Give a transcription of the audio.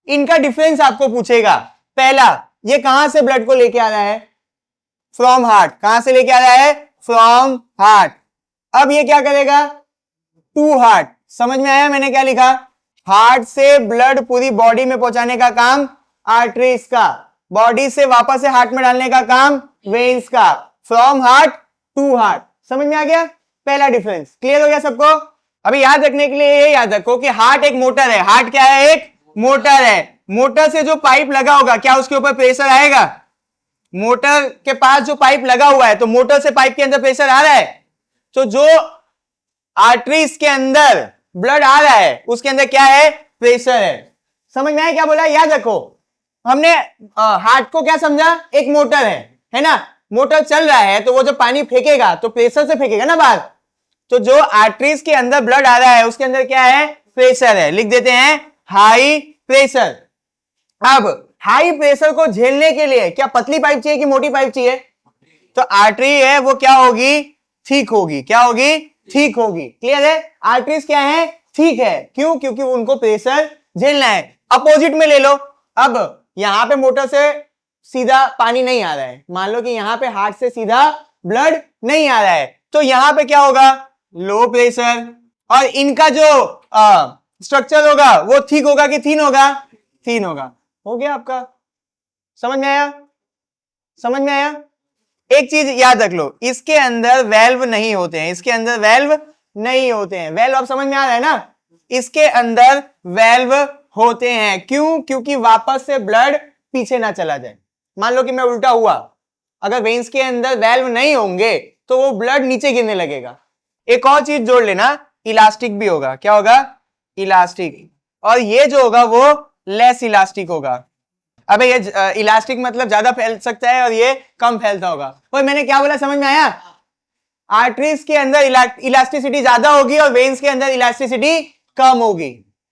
इनका डिफरेंस आपको पूछेगा। पहला, ये कहां से ब्लड को लेके आ रहा है? From heart. कहां से लेके आ रहा है? From heart. अब ये क्या करेगा? To heart. समझ में आया मैंने क्या लिखा? हार्ट से ब्लड पूरी बॉडी में पहुंचाने का काम आर्टरीज का, बॉडी से वापस से हार्ट में डालने का काम वेन्स का। From heart to heart. समझ में आ गया? पहला डिफरेंस क्लियर हो गया सबको? अभी याद रखने के लिए ये याद रखो कि हार्ट एक मोटर है। हार्ट क्या है? एक मोटर है। मोटर से जो पाइप लगा होगा, क्या उसके ऊपर प्रेशर आएगा? मोटर के पास जो पाइप लगा हुआ है, तो मोटर से पाइप के अंदर प्रेशर आ रहा है। तो जो आर्टरीज के अंदर ब्लड आ रहा है उसके अंदर क्या है? प्रेशर है। समझ में आया क्या बोला? याद रखो, हमने हार्ट को क्या समझा? एक मोटर है ना? मोटर चल रहा है तो वो जब पानी फेंकेगा तो प्रेशर से फेंकेगा ना बाहर। तो जो आर्टरीज के अंदर ब्लड आ रहा है उसके अंदर क्या है? प्रेशर है। लिख देते हैं हाई प्रेशर। अब हाई प्रेशर को झेलने के लिए क्या पतली पाइप चाहिए कि मोटी पाइप चाहिए? तो आर्टरी है वो क्या होगी? ठीक होगी। क्या होगी? ठीक होगी। क्लियर है? आर्टरीज क्या है? ठीक है। क्यों? क्योंकि उनको प्रेशर झेलना है। अपोजिट में ले लो। अब यहां पे मोटर से सीधा पानी नहीं आ रहा है, मान लो कि यहां पे हार्ट से सीधा ब्लड नहीं आ रहा है, तो यहां पे क्या होगा? Low pressure. और इनका जो स्ट्रक्चर होगा वो ठीक होगा कि थीन होगा? थीन होगा। हो गया आपका? समझ में आया? समझ में आया? एक चीज याद रख लो, इसके अंदर वेल्व नहीं होते हैं। इसके अंदर वेल्व नहीं होते हैं। वेल्व आप समझ में आ रहा है ना? इसके अंदर वेल्व होते हैं। क्यों? क्योंकि वापस से ब्लड पीछे ना चला जाए। मान लो कि मैं उल्टा हुआ, अगर वेन्स के अंदर वेल्व नहीं होंगे तो वो ब्लड नीचे गिरने लगेगा। एक और चीज जोड़ लेना, इलास्टिक भी होगा। क्या होगा? इलास्टिक। और ये जो होगा वो लेस इलास्टिक होगा। अबे ये इलास्टिक मतलब ज्यादा फैल सकता है और ये कम फैलता होगा। और मैंने क्या बोला? समझ में आया? आर्टरीज के अंदर इलास्टिसिटी ज्यादा होगी और वेन्स के अंदर इलास्टिसिटी कम होगी।